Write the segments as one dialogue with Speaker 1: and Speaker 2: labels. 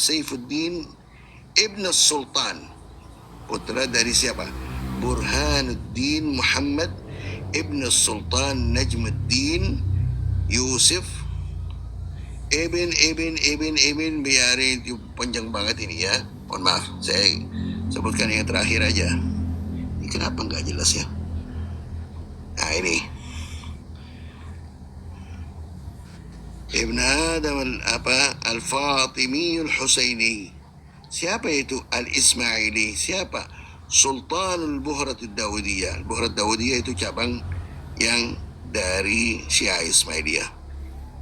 Speaker 1: Saifuddin Ibn Sultan, putra dari siapa? Burhanuddin Muhammad Ibn Sultan Najmuddin Yusuf Ibn biarin itu panjang banget ini ya. Mohon maaf, saya sebutkan yang terakhir aja. Ini kenapa nggak jelas ya? Nah ini Ibn Adam Al-Fatimi Al-Husaini. Siapa itu Al-Ismaili? Siapa? Sultanul Buhrat Dawudiyah. Buhrat Dawudiyah itu cabang yang dari Syiah Ismailiyah.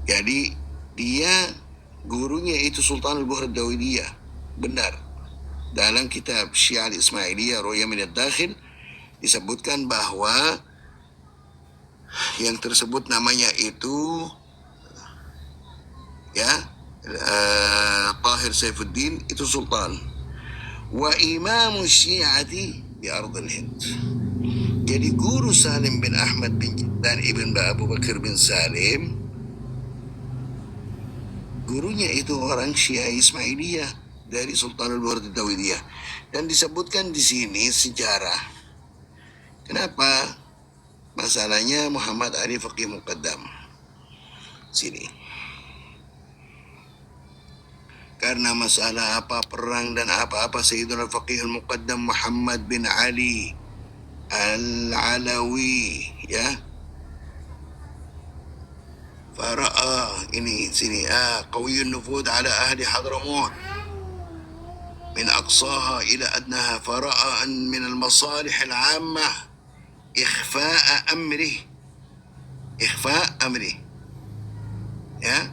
Speaker 1: Jadi dia gurunya itu Sultanul Buhrat Dawudiyah. Benar. Dalam kitab Syiah Ismailiyah Ru'ya min ad-Dakhil disebutkan bahwa yang tersebut namanya itu ya Tahir Saifuddin itu sultan wa imam syi'ati di ardil Hind. Jadi guru Salim bin Ahmad bin dan Ibn Abu Bakar bin Salim, gurunya itu orang Syiah Ismailiyah dari Sultanul Buhrat Dawudiyah. Dan disebutkan di sini sejarah. Kenapa? Masalahnya Muhammad Ali Faqih Muqaddam. Sini. Karena masalah apa perang dan apa-apa Sayyidina Al-Faqih Al-Muqaddam Muhammad bin Ali Al-Alawi ya. Fara'a ini sini qawiyun nufud ala ahli Hadramut min aqsaha ila adnaha fara'a min al-masalih al-'ammah ikhfa' amri ya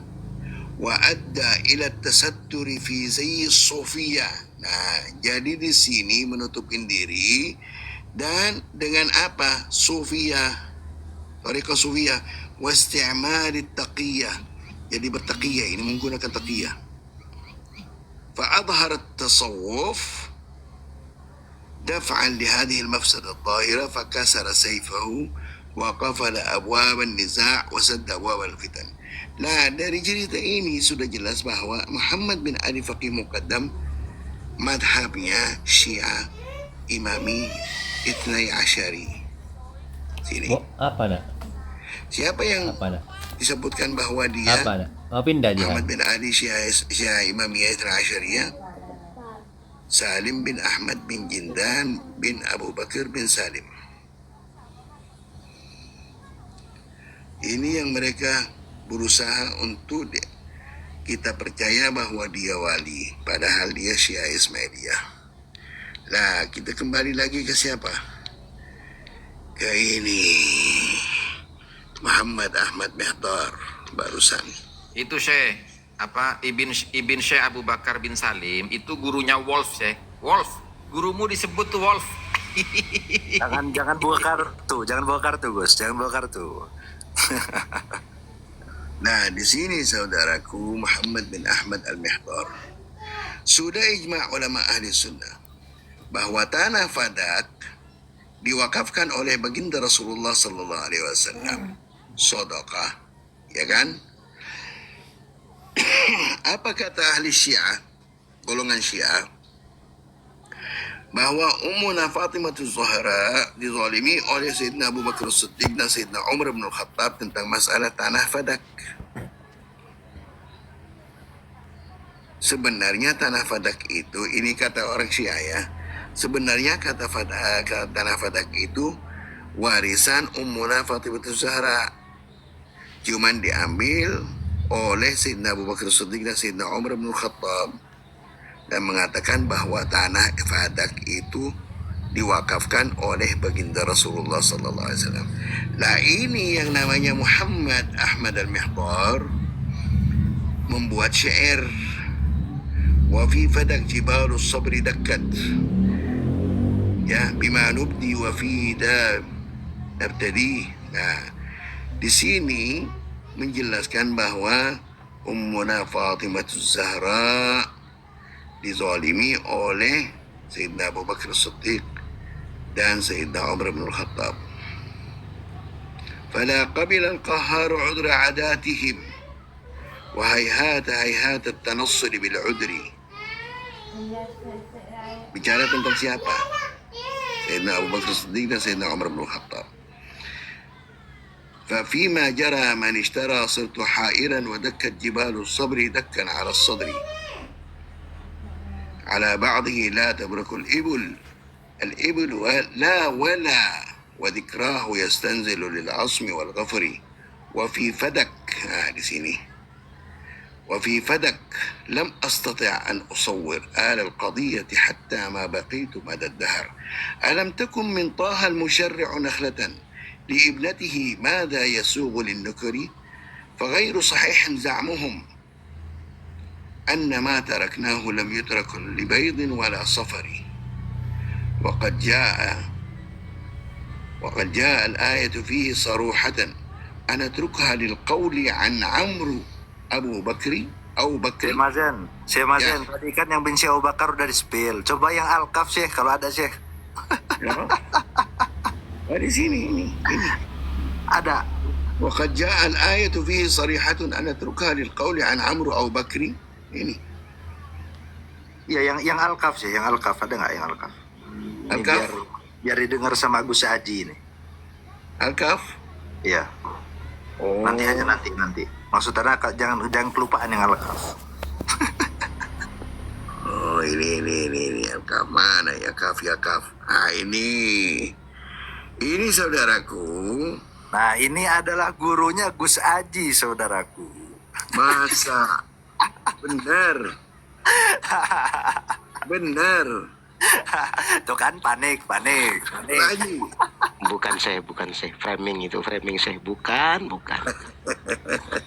Speaker 1: wa'adda ila tasatturi fi zayyi sufiyah. Nah, jadi di sini menutupin diri dan dengan apa? Sufiyah, tariqah sufiyah, wasti'mal taqiyah. Jadi bertaqiyah, ini menggunakan taqiyah. Fa'adhhar at-tasawwuf daf'an li hadhihi al-mafsada adh-dhahira fakasara sayfahu wa qafala abwab an-niza' wa sadda abwab al-fitan. Nah, dari cerita ini sudah jelas bahwa Muhammad bin Ali Faqih Muqaddam madhabnya Syiah Imami Itnai Asyari. Sini.
Speaker 2: Apa nak?
Speaker 1: Siapa yang
Speaker 2: Apa nak?
Speaker 1: disebutkan bahwa dia
Speaker 2: Apa nak? Mau pindah dia?
Speaker 1: Muhammad bin Ali Syiah Imami Itnai Asyariyah? Salim bin Ahmad bin Jindan bin Abu Bakar bin Salim. Ini yang mereka berusaha untuk kita percaya bahwa dia wali, padahal dia Syiah Ismailiyah. Lah, kita kembali lagi ke siapa? Ke ini Muhammad Ahmad Mihdar barusan.
Speaker 3: Itu Syekh Ibn Syekh Abu Bakar bin Salim itu gurunya Wolf, Syekh. Wolf, gurumu disebut tuh Wolf.
Speaker 4: jangan bawa kartu Gus, jangan bawa kartu.
Speaker 1: Nah, di sini saudaraku Muhammad bin Ahmad Al-Mihdar sudah ijma' ulama ahli sunnah bahwa tanah Fadak diwakafkan oleh baginda Rasulullah sallallahu alaihi wasallam. Sedekah, ya kan? Apa kata ahli Syiah, golongan Syiah? Bahwa Ummuna Fatimah Zahra dizalimi oleh Sayyidina Abu Bakar As-Siddiq dan Sayyidina Umar bin Al-Khattab tentang masalah tanah Fadak. Sebenarnya tanah Fadak itu, ini kata orang Syiah ya, sebenarnya tanah Fadak itu warisan Ummuna Fatimah Zahra, cuman diambil oleh Sayyidina Abu Bakar As-Siddiq dan Sayyidina Umar bin Al-Khattab, dan mengatakan bahwa tanah Fadak itu diwakafkan oleh baginda Rasulullah sallallahu alaihi wasallam. Nah, ini yang namanya Muhammad Ahmad Al-Mihdar membuat syair wa fi fadak jibalus sabri dakkat ya bima nubdi wa fi da nabtadi. Nah, di sini menjelaskan bahwa Ummuna Fatimah Zahra dizalimi oleh Sayyidina Abu Bakar As-Siddiq dan Sayyidina Umar bin Al-Khattab. Fala qabila al-qahharu 'udra 'adatihim wa hayhata at-tanassur bil 'udri Bicara tentang siapa? Sayyidina Abu Bakar Siddiq dan Sayyidina Umar bin Khattab. ففيما جرى من اشترى صرت حائرا ودكت جبال الصبر دكا على الصدر على بعضه لا تبرك الإبل لا ولا وذكراه يستنزل للعصم والغفر وفي فدك di sini وفي فدك لم أستطع أن أصور آل القضية حتى ما بقيت مدى الدهر ألم تكن من طه المشرع نخلة لابنته ماذا يسوغ للنكر فغير صحيح زعمهم أن ما تركناه لم يترك لبيض ولا صفر وقد جاء الآية فيه صروحة أن أتركها للقول عن عمرو أبو بكر أو بكر.
Speaker 4: Syekh Mazen, tadi kan yang benci Abu Bakar udah di-spill. Coba yang Al-Kaf Syekh, kalau ada Syekh.
Speaker 1: Di sini ini.
Speaker 4: Ada.
Speaker 1: وقد جاء الآية فيه صريحة أن أتركها للقول عن عمرو أو بكر. Ini.
Speaker 4: Ya yang Al-Kaf Syekh, yang Al-Kaf ada nggak yang Al-Kaf? Ini
Speaker 1: Al-Kaf?
Speaker 4: biar didengar sama Gus Haji ini.
Speaker 1: Al-Kaf?
Speaker 4: Iya.
Speaker 1: Oh.
Speaker 4: Nanti aja nanti. Maksudnya jangan kelupaan yang Al-Kaf.
Speaker 1: Oh ini Al-Kaf mana ya Kaf ya Kaf. Ini saudaraku.
Speaker 4: Nah ini adalah gurunya Gus Haji saudaraku.
Speaker 1: Masa benar.
Speaker 4: Tuh kan panik.
Speaker 1: Lagi.
Speaker 2: Bukan saya, framing saya, bukan.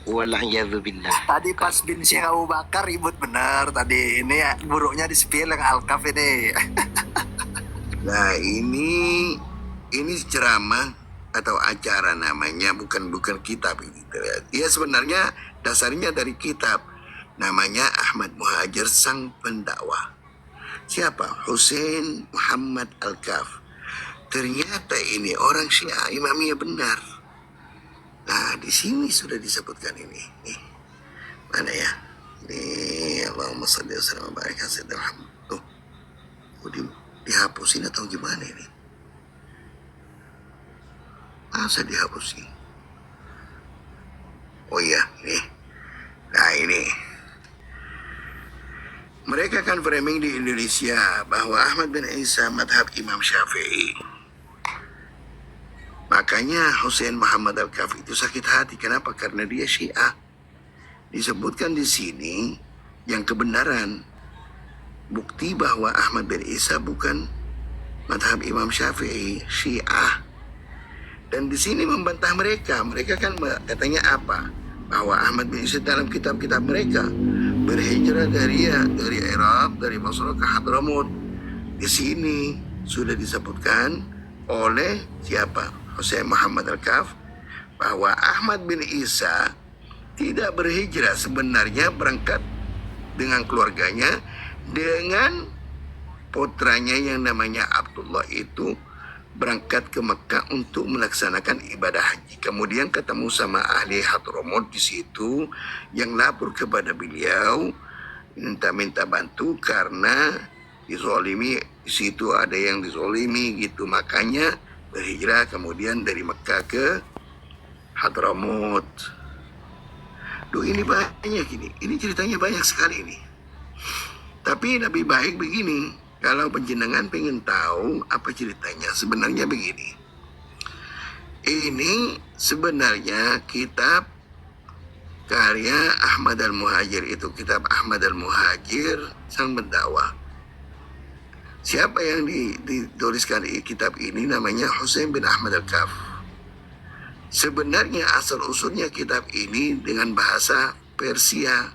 Speaker 2: Wala'iyadzubillah.
Speaker 4: Tadi pas bin Syekh Abu Bakar ribut bener tadi. Ini buruknya di spill yang Al-Kaf ini.
Speaker 1: Nah ini ceramah atau acara namanya, bukan kitab ini. Ya sebenarnya dasarnya dari kitab. Namanya Ahmad Muhajir Sang Pendakwah. Siapa? Hussein Muhammad Al-Kaf. Ternyata ini orang Syiah, imamnya benar. Nah, di sini sudah disebutkan ini. Nih. Mana ya? Nih, Allahumma shalli wa sallim wa barik ala sayyidina Muhammad. Tuh. Dihapusin atau gimana ini? Masa dihapusin? Oh iya, ini. Nah, ini. Mereka kan framing di Indonesia bahwa Ahmad bin Isa madhab Imam Syafi'i. Makanya Hussein Muhammad Al-Kaf itu sakit hati. Kenapa? Karena dia Syiah. Disebutkan di sini yang kebenaran. Bukti bahwa Ahmad bin Isa bukan madhab Imam Syafi'i, Syiah. Dan di sini membantah mereka. Mereka kan katanya apa? Bahwa Ahmad bin Isa dalam kitab-kitab mereka berhijrah dari Irak, dari Basra ke Hadramut. Di sini sudah disebutkan oleh siapa? Hussein Muhammad Al-Kaf bahwa Ahmad bin Isa tidak berhijrah, sebenarnya berangkat dengan keluarganya, dengan putranya yang namanya Abdullah itu berangkat ke Mekah untuk melaksanakan ibadah haji. Kemudian ketemu sama ahli Hadramut di situ yang lapor kepada beliau minta bantu karena dizolimi, di situ ada yang dizolimi gitu. Makanya berhijrah kemudian dari Mekah ke Hadramut. Duh, ini banyak ini ceritanya banyak sekali ini. Tapi lebih baik begini. Kalau penjenengan pengen tahu apa ceritanya, sebenarnya begini. Ini sebenarnya kitab karya Ahmad Al-Muhajir, itu kitab Ahmad Al-Muhajir Sang Pendakwah. Siapa yang dituliskan di kitab ini? Namanya Hussein bin Ahmad Al-Kaf. Sebenarnya asal usulnya kitab ini dengan bahasa Persia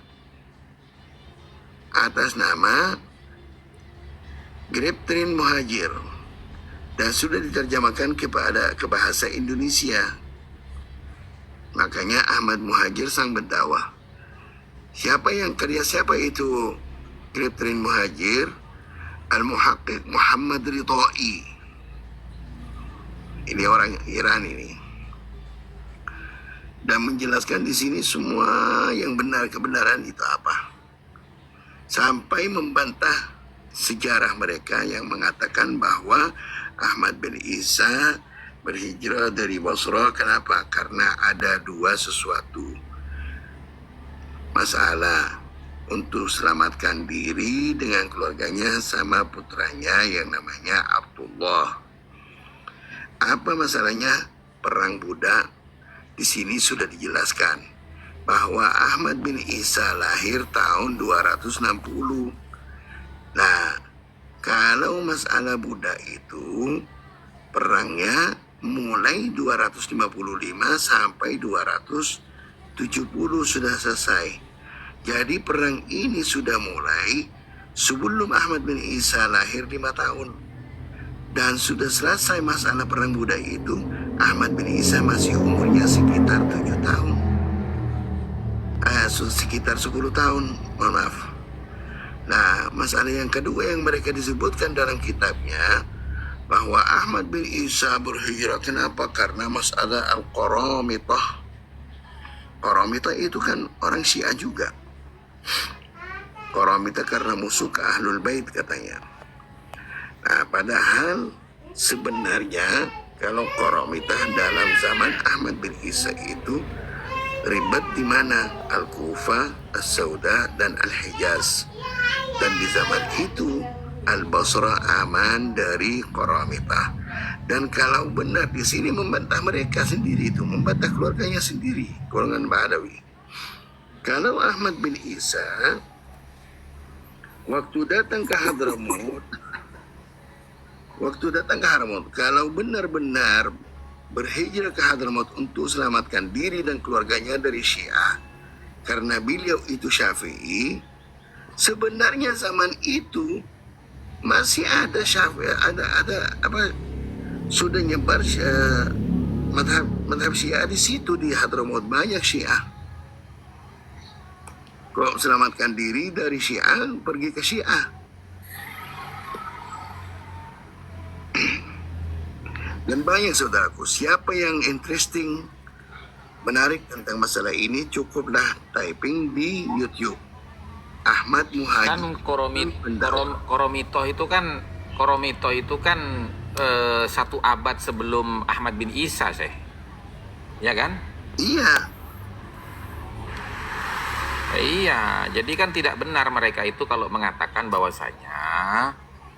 Speaker 1: atas nama Griptrin Muhajir dan sudah diterjemahkan ke bahasa Indonesia. Makanya Ahmad Muhajir Sang Pendakwah. Siapa itu Griptrin Muhajir? Al-Muhaqqiq Muhammad Ridhai. Ini orang Iran ini. Dan menjelaskan di sini semua yang benar, kebenaran itu apa. Sampai membantah sejarah mereka yang mengatakan bahwa Ahmad bin Isa berhijrah dari Basra. Kenapa? Karena ada dua sesuatu masalah: untuk selamatkan diri dengan keluarganya sama putranya yang namanya Abdullah. Apa masalahnya? Perang budak. Di sini sudah dijelaskan bahwa Ahmad bin Isa lahir tahun 260. Nah, kalau masalah budak itu perangnya mulai 255 sampai 270 sudah selesai. Jadi perang ini sudah mulai sebelum Ahmad bin Isa lahir 5 tahun. Dan sudah selesai masalah perang budak itu, Ahmad bin Isa masih umurnya sekitar 7 tahun. Sekitar 10 tahun, mohon maaf. Nah, masalah yang kedua yang mereka disebutkan dalam kitabnya, bahwa Ahmad bin Isa berhijrah. Kenapa? Karena masalah Al-Qaramitah. Qaramitah itu kan orang Syiah juga. Qaramitah karena musuh ke Ahlul Bait katanya. Nah, padahal sebenarnya kalau Qaramitah dalam zaman Ahmad bin Isa itu ribet di mana? Al-Kufah, As-Sauda, dan Al-Hijaz. Dan di zaman itu Al-Basra aman dari Qaramitah. Dan kalau benar di sini membantah mereka sendiri, itu membantah keluarganya sendiri, golongan Badawi. Kalau Ahmad bin Isa waktu datang ke Hadramut, kalau benar-benar berhijrah ke Hadramut untuk selamatkan diri dan keluarganya dari Syiah, karena beliau itu Syafi'i, sebenarnya zaman itu masih ada Syafi'i, ada apa, sudah nyebar madhab Syiah di situ, di Hadramut banyak Syiah. Kok selamatkan diri dari Syiah, pergi ke Syiah. Dan banyak saudaraku, siapa yang interesting, menarik tentang masalah ini, cukuplah typing di YouTube. Ahmad Muhajir.
Speaker 5: Kan Koromito itu kan 1 abad sebelum Ahmad bin Isa, ya kan?
Speaker 1: Iya.
Speaker 5: Iya, jadi kan tidak benar mereka itu kalau mengatakan bahwasanya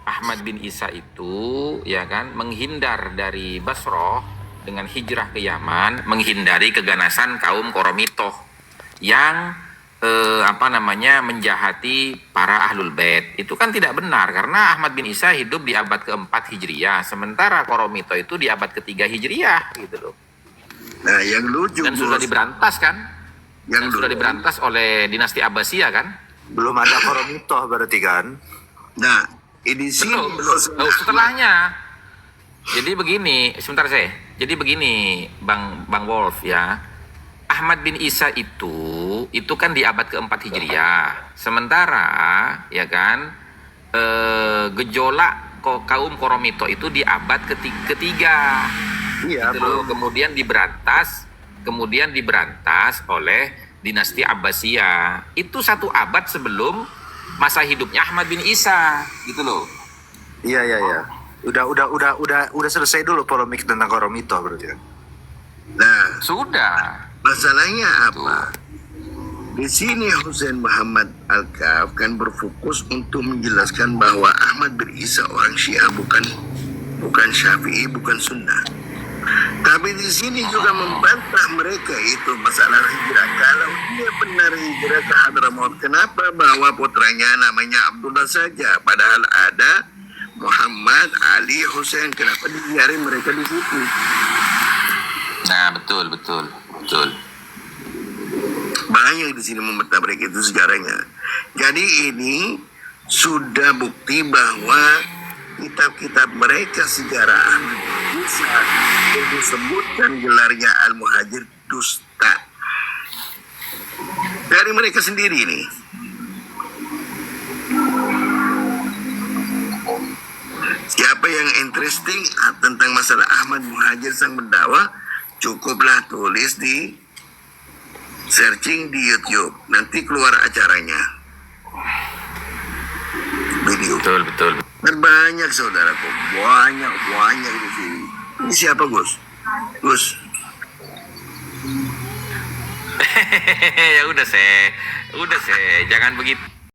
Speaker 5: Ahmad bin Isa itu, ya kan, menghindar dari Basra dengan hijrah ke Yaman, menghindari keganasan kaum Koromito yang menjahati para Ahlul Bait. Itu kan tidak benar, karena Ahmad bin Isa hidup di abad ke-4 Hijriah, sementara Koromito itu di abad ke-3 Hijriah, gitu loh.
Speaker 1: Nah, yang lucu,
Speaker 5: dan sudah diberantas kan? Yang sudah diberantas oleh dinasti Abbasiyah kan?
Speaker 4: Belum ada Koromitoh berarti kan?
Speaker 1: Nah, ini sih
Speaker 5: belum. Setelahnya. Jadi begini, sebentar Jadi begini, Bang Wolf ya. Ahmad bin Isa itu kan di abad ke-4 Hijriah. Sementara ya kan gejolak kaum Koromito itu di abad ketiga.
Speaker 1: Iya,
Speaker 5: gitu loh. Kemudian diberantas oleh dinasti Abbasiyah. Itu 1 abad sebelum masa hidupnya Ahmad bin Isa, gitu loh.
Speaker 4: Iya. Udah selesai dulu polemik tentang Koromito berarti.
Speaker 1: Nah,
Speaker 5: Sudah.
Speaker 1: masalahnya apa? Di sini Husain Muhammad Al-Kaf kan berfokus untuk menjelaskan bahwa Ahmad bin Isa orang Syiah, bukan Syafi'i, bukan Sunnah. Tapi di sini juga membantah mereka itu masalah hijrah. Kalau dia benar hijrah ke Hadramut, kenapa bawa putranya namanya Abdullah saja? Padahal ada Muhammad, Ali, Husain. Kenapa dibiarin mereka di situ?
Speaker 5: Nah, betul.
Speaker 1: Banyak di sini membantah mereka itu sejarahnya. Jadi ini sudah bukti bahwa kitab-kitab mereka sejarah bisa disebutkan gelarnya Al-Muhajir dusta dari mereka sendiri ini. Siapa yang interesting tentang masalah Ahmad Muhajir sang pendakwah, cukuplah tulis di searching di YouTube, nanti keluar acaranya. video.
Speaker 5: Betul, betul.
Speaker 1: Dan banyak saudaraku, banyak di sini. Ini siapa Gus? Gus,
Speaker 5: Ya udah, saya jangan begitu.